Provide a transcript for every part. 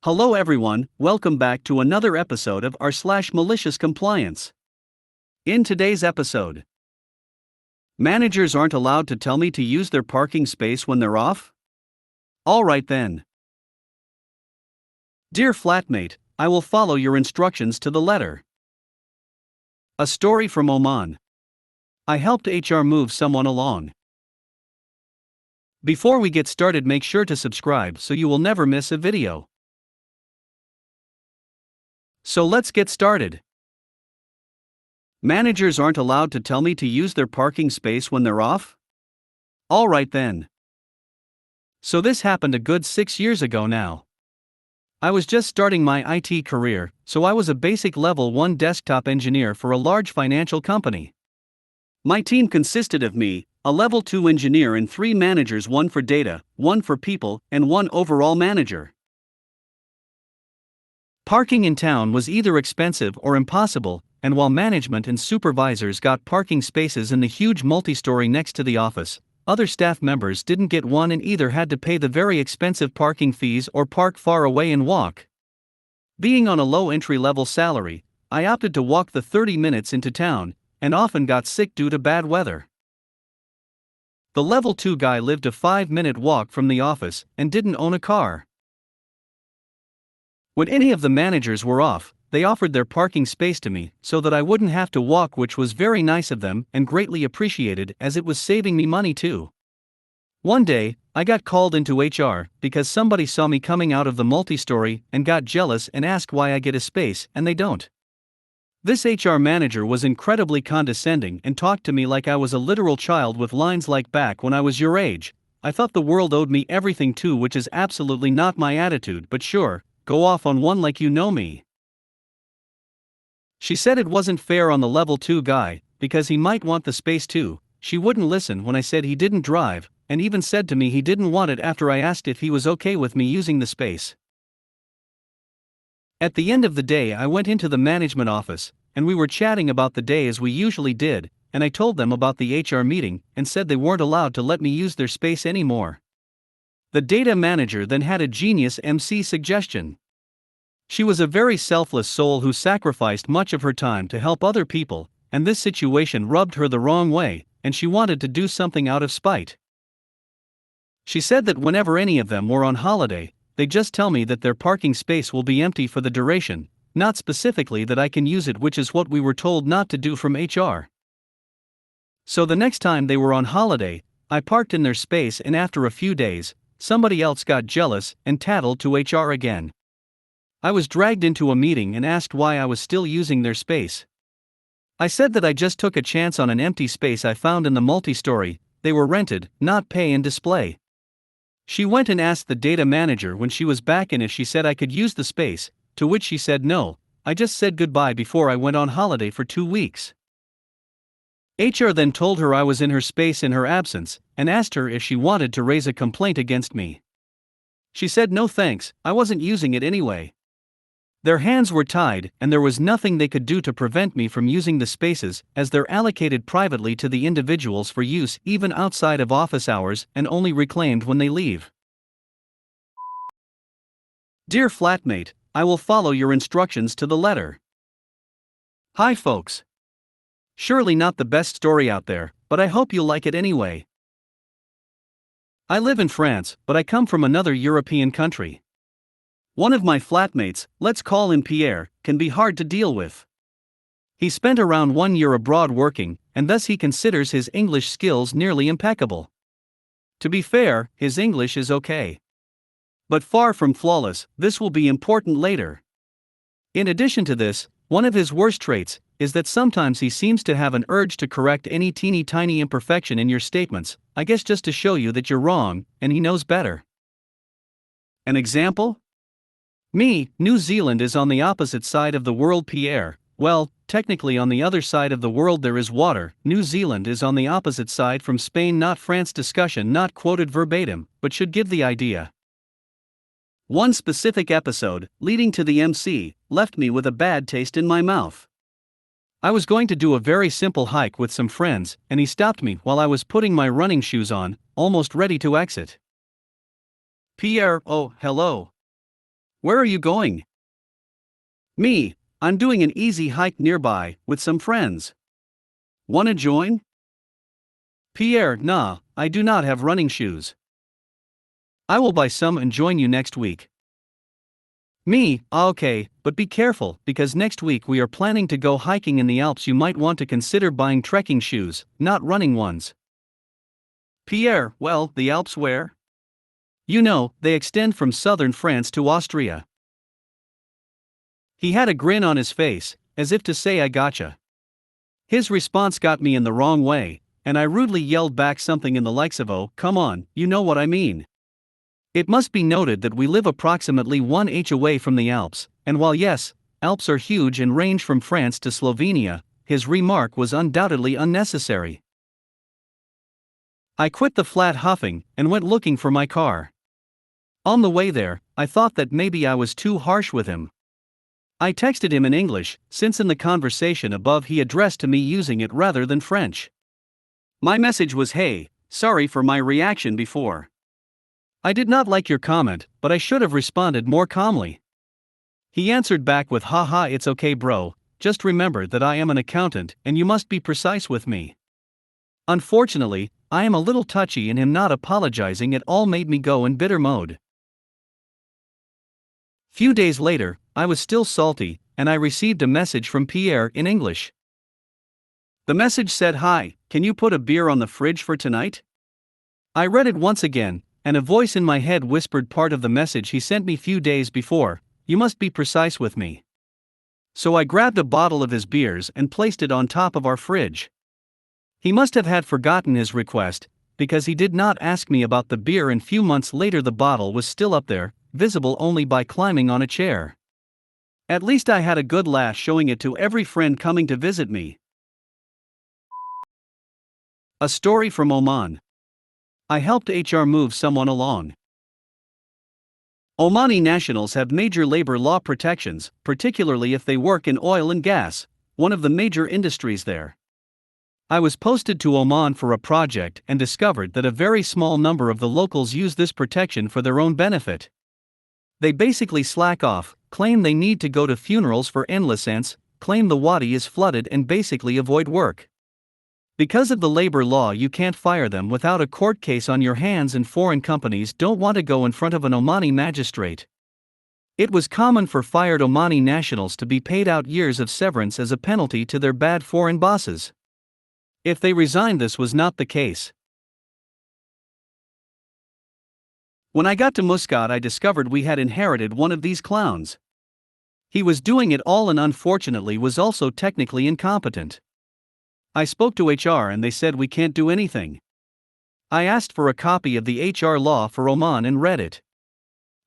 Hello everyone, welcome back to another episode of r/malicious compliance. In today's episode, managers aren't allowed to tell me to use their parking space when they're off? Alright then. Dear flatmate, I will follow your instructions to the letter. A story from Oman. I helped HR move someone along. Before we get started, make sure to subscribe so you will never miss a video. So let's get started. Managers aren't allowed to tell me to use their parking space when they're off? Alright then. So this happened a good 6 years ago now. I was just starting my IT career, so I was a basic level 1 desktop engineer for a large financial company. My team consisted of me, a level 2 engineer, and 3 managers, 1 for data, 1 for people, and 1 overall manager. Parking in town was either expensive or impossible, and while management and supervisors got parking spaces in the huge multi-story next to the office, other staff members didn't get one and either had to pay the very expensive parking fees or park far away and walk. Being on a low entry-level salary, I opted to walk the 30 minutes into town, and often got sick due to bad weather. The level 2 guy lived a 5-minute walk from the office and didn't own a car. When any of the managers were off, they offered their parking space to me so that I wouldn't have to walk, which was very nice of them and greatly appreciated, as it was saving me money too. One day, I got called into HR because somebody saw me coming out of the multi-story and got jealous and asked why I get a space and they don't. This HR manager was incredibly condescending and talked to me like I was a literal child, with lines like, "Back when I was your age, I thought the world owed me everything too," which is absolutely not my attitude, but sure, go off on one like you know me. She said it wasn't fair on the level 2 guy, because he might want the space too. She wouldn't listen when I said he didn't drive, and even said to me he didn't want it after I asked if he was okay with me using the space. At the end of the day, I went into the management office, and we were chatting about the day as we usually did, and I told them about the HR meeting and said they weren't allowed to let me use their space anymore. The data manager then had a genius MC suggestion. She was a very selfless soul who sacrificed much of her time to help other people, and this situation rubbed her the wrong way, and she wanted to do something out of spite. She said that whenever any of them were on holiday, they just tell me that their parking space will be empty for the duration, not specifically that I can use it, which is what we were told not to do from HR. So the next time they were on holiday, I parked in their space, and after a few days, somebody else got jealous and tattled to HR again. I was dragged into a meeting and asked why I was still using their space. I said that I just took a chance on an empty space I found in the multi-story. They were rented, not pay and display. She went and asked the data manager when she was back in if she said I could use the space, to which she said no. I just said goodbye before I went on holiday for 2 weeks. HR then told her I was in her space in her absence, and asked her if she wanted to raise a complaint against me. She said no thanks, I wasn't using it anyway. Their hands were tied, and there was nothing they could do to prevent me from using the spaces, as they're allocated privately to the individuals for use even outside of office hours and only reclaimed when they leave. Dear flatmate, I will follow your instructions to the letter. Hi folks. Surely not the best story out there, but I hope you'll like it anyway. I live in France, but I come from another European country. One of my flatmates, let's call him Pierre, can be hard to deal with. He spent around 1 year abroad working, and thus he considers his English skills nearly impeccable. To be fair, his English is okay. But far from flawless. This will be important later. In addition to this, one of his worst traits is that sometimes he seems to have an urge to correct any teeny tiny imperfection in your statements, I guess just to show you that you're wrong, and he knows better. An example? Me, New Zealand is on the opposite side of the world. Pierre, well, technically on the other side of the world there is water. New Zealand is on the opposite side from Spain, not France. Discussion not quoted verbatim, but should give the idea. One specific episode, leading to the MC, left me with a bad taste in my mouth. I was going to do a very simple hike with some friends, and he stopped me while I was putting my running shoes on, almost ready to exit. Pierre, oh, hello. Where are you going? Me, I'm doing an easy hike nearby, with some friends. Wanna join? Pierre, nah, I do not have running shoes. I will buy some and join you next week. Me, okay, but be careful, because next week we are planning to go hiking in the Alps. You might want to consider buying trekking shoes, not running ones. Pierre, well, the Alps where? You know, they extend from southern France to Austria. He had a grin on his face, as if to say I gotcha. His response got me in the wrong way, and I rudely yelled back something in the likes of, oh, come on, you know what I mean. It must be noted that we live approximately 1h away from the Alps, and while yes, Alps are huge and range from France to Slovenia, his remark was undoubtedly unnecessary. I quit the flat huffing and went looking for my car. On the way there, I thought that maybe I was too harsh with him. I texted him in English, since in the conversation above he addressed to me using it rather than French. My message was, hey, sorry for my reaction before. I did not like your comment, but I should have responded more calmly. He answered back with, haha, it's okay bro, just remember that I am an accountant and you must be precise with me. Unfortunately, I am a little touchy and him not apologizing at all made me go in bitter mode. Few days later, I was still salty, and I received a message from Pierre in English. The message said, hi, can you put a beer on the fridge for tonight? I read it once again, and a voice in my head whispered part of the message he sent me few days before, you must be precise with me. So I grabbed a bottle of his beers and placed it on top of our fridge. He must have had forgotten his request, because he did not ask me about the beer, and few months later the bottle was still up there, visible only by climbing on a chair. At least I had a good laugh showing it to every friend coming to visit me. A story from Oman. I helped HR move someone along. Omani nationals have major labor law protections, particularly if they work in oil and gas, one of the major industries there. I was posted to Oman for a project and discovered that a very small number of the locals use this protection for their own benefit. They basically slack off, claim they need to go to funerals for endless ants, claim the wadi is flooded, and basically avoid work. Because of the labor law, you can't fire them without a court case on your hands, and foreign companies don't want to go in front of an Omani magistrate. It was common for fired Omani nationals to be paid out years of severance as a penalty to their bad foreign bosses. If they resigned, this was not the case. When I got to Muscat, I discovered we had inherited one of these clowns. He was doing it all and unfortunately was also technically incompetent. I spoke to HR and they said we can't do anything. I asked for a copy of the HR law for Oman and read it.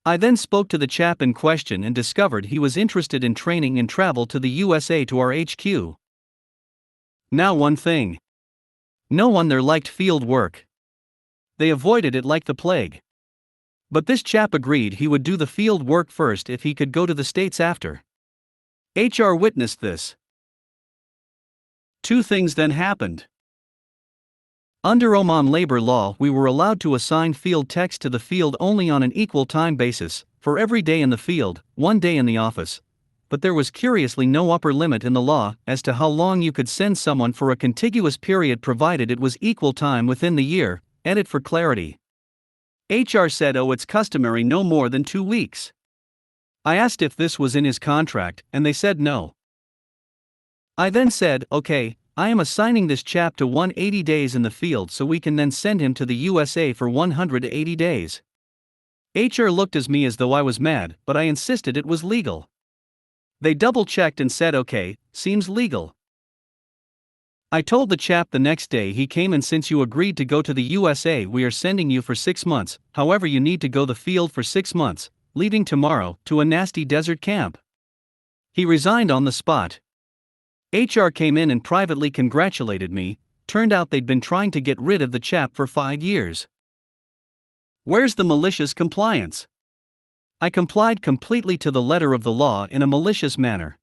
I then spoke to the chap in question and discovered he was interested in training and travel to the USA to our HQ. Now one thing. No one there liked field work. They avoided it like the plague. But this chap agreed he would do the field work first if he could go to the States after. HR witnessed this. Two things then happened. Under Oman labor law, we were allowed to assign field techs to the field only on an equal time basis, for every day in the field, 1 day in the office. But there was curiously no upper limit in the law as to how long you could send someone for a contiguous period, provided it was equal time within the year. Edit for clarity. HR said, oh, it's customary no more than 2 weeks. I asked if this was in his contract, and they said no. I then said, okay, I am assigning this chap to 180 days in the field so we can then send him to the USA for 180 days. HR looked at me as though I was mad, but I insisted it was legal. They double-checked and said, okay, seems legal. I told the chap the next day he came, and since you agreed to go to the USA, we are sending you for 6 months, however you need to go the field for 6 months, leaving tomorrow, to a nasty desert camp. He resigned on the spot. HR came in and privately congratulated me. Turned out they'd been trying to get rid of the chap for 5 years. Where's the malicious compliance? I complied completely to the letter of the law in a malicious manner.